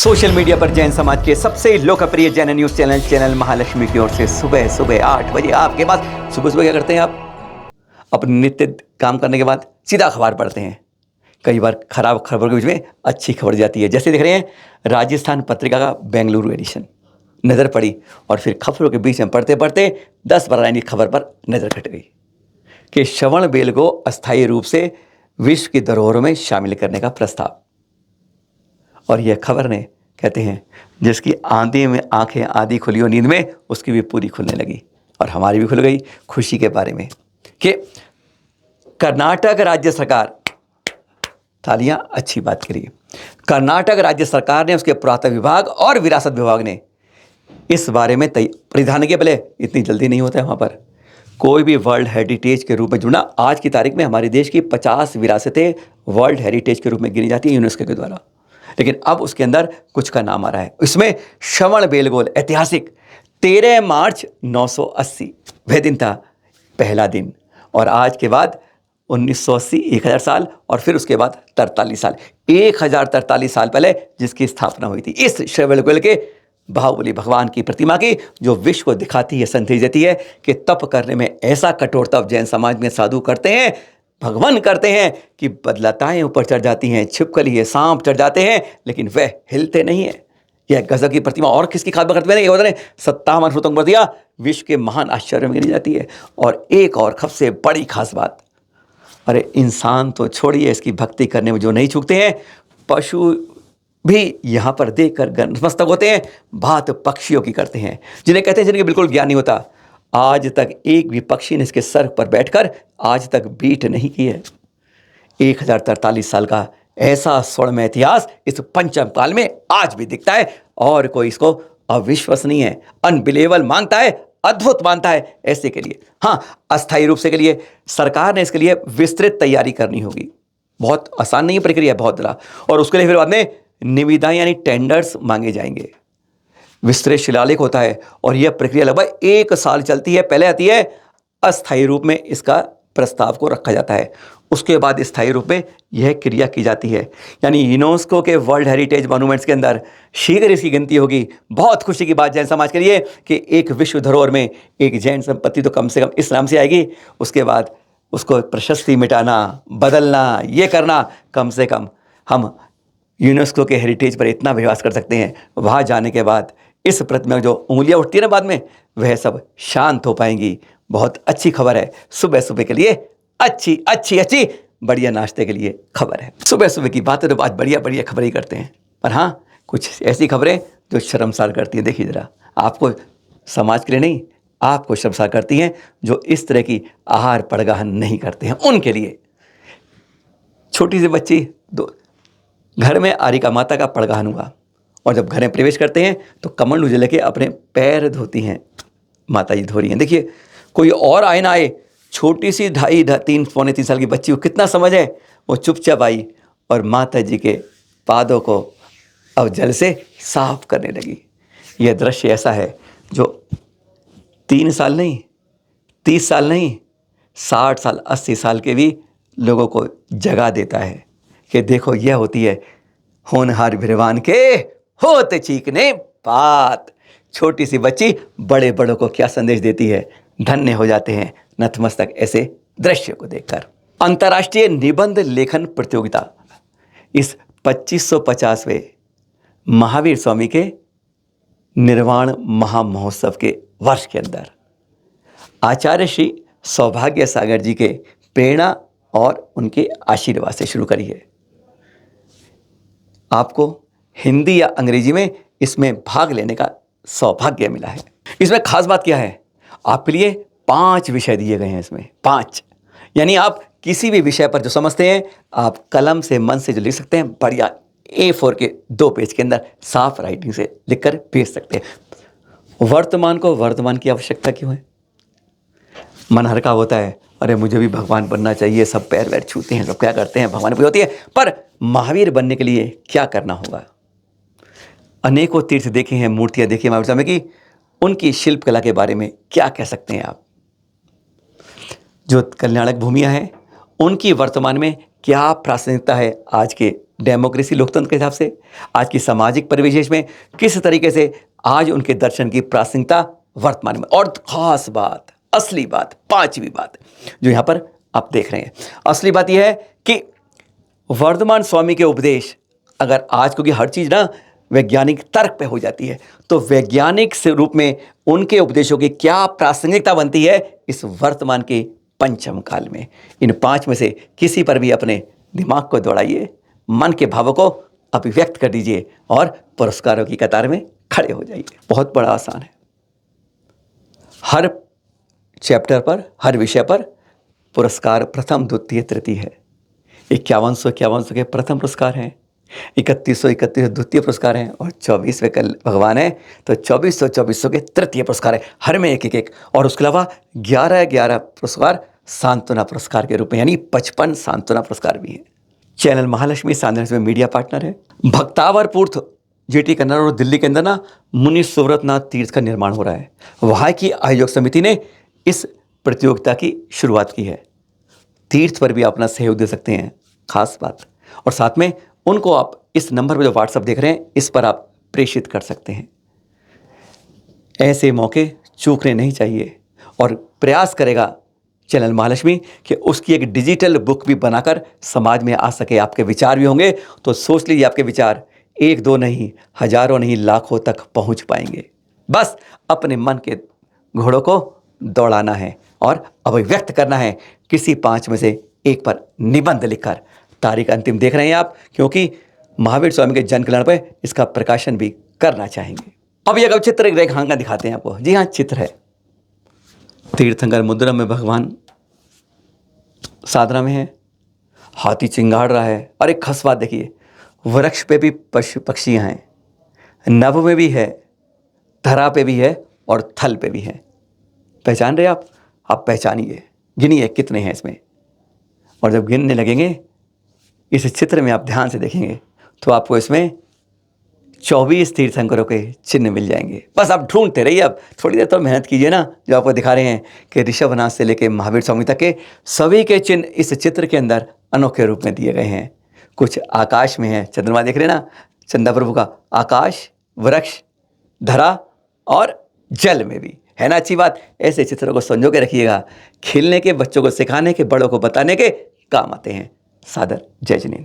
Social media पर जैन समाज के सबसे लोकप्रिय जैन न्यूज चैनल महालक्ष्मी की ओर से सुबह सुबह 8 बजे आपके पास सुबह सुबह क्या करते हैं आप? अपने नित्य काम करने के बाद सीधा अखबार पढ़ते हैं। कई बार खराब खबरों के बीच में अच्छी खबर जाती है। जैसे देख रहे हैं राजस्थान पत्रिका का बेंगलुरु एडिशन, नज़र पड़ी और फिर खबरों के बीच में पढ़ते पढ़ते 10-12 लाइन की खबर पर नज़र खट गई कि श्रवण बेल को अस्थायी रूप से विश्व की धरोहरों में शामिल करने का प्रस्ताव। और यह खबर ने कहते हैं जिसकी आंधी में आंखें आधी खुली हो नींद में, उसकी भी पूरी खुलने लगी और हमारी भी खुल गई खुशी के बारे में कि कर्नाटक राज्य सरकार, तालियां, अच्छी बात करिए, कर्नाटक राज्य सरकार ने, उसके पुरातत्व विभाग और विरासत विभाग ने इस बारे में परिधान किया। पहले इतनी जल्दी नहीं होता है वहाँ पर कोई भी वर्ल्ड हेरिटेज के रूप में जुड़ना। आज की तारीख में हमारे देश की 50 विरासतें वर्ल्ड हेरिटेज के रूप में गिनी जाती है यूनेस्को के द्वारा, लेकिन अब उसके अंदर कुछ का नाम आ रहा है। इसमें श्रवण बेलगोल ऐतिहासिक 13 मार्च 980 वह दिन था, पहला दिन, और आज के बाद 1980 1000 साल और फिर उसके बाद 43 साल, 1043 साल पहले जिसकी स्थापना हुई थी। इस श्रवण बेलगोल के बाहुबली भगवान की प्रतिमा की जो विश्व को दिखाती है, संदेश देती है कि तप करने में ऐसा कठोर तप जैन समाज में साधु करते हैं, भगवान करते हैं कि बदलताएं ऊपर चढ़ जाती हैं, छिपकली है, सांप चढ़ जाते हैं, लेकिन वह हिलते नहीं है। यह गजब की प्रतिमा और किसकी खाद करते हैं? 57 फुटों पर दिया, विश्व के महान आश्चर्य में गिनी जाती है। और एक और सबसे बड़ी खास बात, अरे इंसान तो छोड़िए, इसकी भक्ति करने में जो नहीं चूकते हैं, पशु भी यहाँ पर देखकर नतमस्तक होते हैं। बात पक्षियों की करते हैं, जिन्हें कहते हैं जिनके बिल्कुल ज्ञान नहीं होता। आज तक एक भी पक्षी ने इसके सर पर बैठकर आज तक बीट नहीं की है। 1043 साल का ऐसा स्वर्णमय इतिहास इस पंचम काल में आज भी दिखता है और कोई इसको अविश्वसनीय है, अनबिलीवेबल मानता है, अद्भुत मानता है। ऐसे के लिए हाँ, अस्थायी रूप से के लिए सरकार ने इसके लिए विस्तृत तैयारी करनी होगी। बहुत आसान नहीं है प्रक्रिया, बहुत बड़ा, और उसके लिए फिर बाद में निविदाएं यानी टेंडर्स मांगे जाएंगे। विस्तृत शिलालेख होता है और यह प्रक्रिया लगभग 1 साल चलती है। पहले आती है अस्थायी रूप में इसका प्रस्ताव को रखा जाता है, उसके बाद स्थायी रूप में यह क्रिया की जाती है, यानी यूनेस्को के वर्ल्ड हेरिटेज मॉन्यूमेंट्स के अंदर शीघ्र इसकी गिनती होगी। बहुत खुशी की बात जैन समाज के लिए कि एक विश्व धरोहर में एक जैन संपत्ति तो कम से कम इस नाम से आएगी। उसके बाद उसको प्रशस्ति मिटाना, बदलना, ये करना, कम से कम हम यूनेस्को के हेरिटेज पर इतना विश्वास कर सकते हैं, वहाँ जाने के बाद इस प्रतिमा जो उंगलियां उठती है ना बाद में, वह सब शांत हो पाएंगी। बहुत अच्छी खबर है सुबह सुबह के लिए, अच्छी अच्छी अच्छी बढ़िया नाश्ते के लिए खबर है। सुबह सुबह की बातें तो आज बढ़िया बढ़िया खबरें ही करते हैं, पर हाँ कुछ ऐसी खबरें जो शर्मसार करती हैं। देखिए ज़रा, आपको समाज के लिए नहीं, आपको शर्मसार करती हैं जो इस तरह की आहार पड़गाहन नहीं करते हैं। उनके लिए छोटी सी बच्ची घर में आरिका माता का पड़गाहन हुआ और जब घर में प्रवेश करते हैं तो कमंडलू जल के अपने पैर धोती हैं, माता जी धो रही हैं। देखिए कोई और आए ना आए, छोटी सी 2.5 पौने 3 साल की बच्ची को कितना समझ है, वो चुपचाप आई और माता जी के पादों को अब जल से साफ करने लगी। यह दृश्य ऐसा है जो 3 साल नहीं, 30 साल नहीं, 60 साल 80 साल के भी लोगों को जगा देता है कि देखो यह होती है होनहार भगवान के होते चीखने बात। छोटी सी बच्ची बड़े बड़ों को क्या संदेश देती है, धन्य हो जाते हैं नतमस्तक ऐसे दृश्य को देखकर। अंतर्राष्ट्रीय निबंध लेखन प्रतियोगिता इस 2550वें महावीर स्वामी के निर्वाण महामहोत्सव के वर्ष के अंदर आचार्य श्री सौभाग्य सागर जी के प्रेरणा और उनके आशीर्वाद से शुरू करी है। आपको हिंदी या अंग्रेजी में इसमें भाग लेने का सौभाग्य मिला है। इसमें खास बात क्या है, आपके लिए 5 विषय दिए गए हैं। इसमें 5 यानी आप किसी भी विषय पर जो समझते हैं, आप कलम से मन से जो लिख सकते हैं, बढ़िया A4 के 2 पेज के अंदर साफ राइटिंग से लिखकर भेज सकते हैं। वर्तमान को वर्तमान की आवश्यकता क्यों है? मन हल्का होता है, अरे मुझे भी भगवान बनना चाहिए, सब पैर वैर छूते हैं, सब क्या करते हैं, भगवान पूजा होती है, पर महावीर बनने के लिए क्या करना होगा? अनेकों तीर्थ देखे हैं, मूर्तियां देखी हैं महावीर स्वामी की, उनकी शिल्प कला के बारे में क्या कह सकते हैं आप? जो कल्याणक भूमियां हैं उनकी वर्तमान में क्या प्रासंगिकता है आज के डेमोक्रेसी लोकतंत्र के हिसाब से, आज की सामाजिक परिवेश में किस तरीके से आज उनके दर्शन की प्रासंगिकता वर्तमान में। और खास बात, असली बात, पांचवी बात जो यहाँ पर आप देख रहे हैं, असली बात यह है कि वर्धमान स्वामी के उपदेश, अगर आज क्योंकि हर चीज़ ना वैज्ञानिक तर्क पे हो जाती है, तो वैज्ञानिक से रूप में उनके उपदेशों की क्या प्रासंगिकता बनती है इस वर्तमान के पंचम काल में। इन पांच में से किसी पर भी अपने दिमाग को दौड़ाइए, मन के भावों को अभिव्यक्त कर दीजिए और पुरस्कारों की कतार में खड़े हो जाइए। बहुत बड़ा आसान है। हर चैप्टर पर, हर विषय पर पुरस्कार प्रथम, द्वितीय, तृतीय है। 5151 के प्रथम पुरस्कार हैं, 3131 द्वितीय पुरस्कार हैं और 24वें कल भगवान है तो 2400 के तृतीय पुरस्कार है। हर में एक एक एक, और उसके अलावा 11 पुरस्कार सांत्वना पुरस्कार के रूप में, यानी 55 सांत्वना पुरस्कार भी हैं। चैनल महालक्ष्मी साधना में मीडिया पार्टनर है। भक्तावरपुर जेटी कन्नड़ और दिल्ली के अंदर ना मुनि सुव्रतनाथ तीर्थ का निर्माण हो रहा है। वहाँ की आयोजक समिति ने इस प्रतियोगिता की शुरुआत की है। तीर्थ पर भी अपना सहयोग दे सकते हैं, खास बात। और साथ में उनको आप इस नंबर पर जो व्हाट्सएप देख रहे हैं इस पर आप प्रेषित कर सकते हैं। ऐसे मौके चूकने नहीं चाहिए और प्रयास करेगा चैनल महालक्ष्मी कि उसकी एक डिजिटल बुक भी बनाकर समाज में आ सके। आपके विचार भी होंगे तो सोच लीजिए, आपके विचार एक दो नहीं, हजारों नहीं, लाखों तक पहुंच पाएंगे। बस अपने मन के घोड़ों को दौड़ाना है और अभिव्यक्त करना है किसी पांच में से एक पर निबंध लिखकर। तारीख अंतिम देख रहे हैं आप, क्योंकि महावीर स्वामी के जन कल्याण पर इसका प्रकाशन भी करना चाहेंगे। अब यह चित्र एक रेखांकन दिखाते हैं आपको। जी हाँ, चित्र है। तीर्थंकर मुद्रा में भगवान साधना में है, हाथी चिंगाड़ रहा है। और एक खास बात देखिए, वृक्ष पे भी पशु पक्षियाँ हैं, नभ में भी है, धरा पे भी है और थल पे भी है। पहचान रहे आप पहचानिए, गिनिए कितने हैं इसमें। और जब गिनने लगेंगे, इस चित्र में आप ध्यान से देखेंगे तो आपको इसमें 24 तीर्थंकरों के चिन्ह मिल जाएंगे। बस आप ढूंढते रहिए। अब थोड़ी देर तो मेहनत कीजिए ना। जो आपको दिखा रहे हैं कि ऋषभनाथ से लेकर महावीर स्वामी तक के सभी के चिन्ह इस चित्र के अंदर अनोखे रूप में दिए गए हैं। कुछ आकाश में है, चंद्रमा देख रहे हैं ना, चंदा प्रभु का। आकाश, वृक्ष, धरा और जल में भी है ना। अच्छी बात। ऐसे चित्रों को संजो के रखिएगा, खेलने के, बच्चों को सिखाने के, बड़ों को बताने के काम आते हैं। सादर जय जिनेंद्र।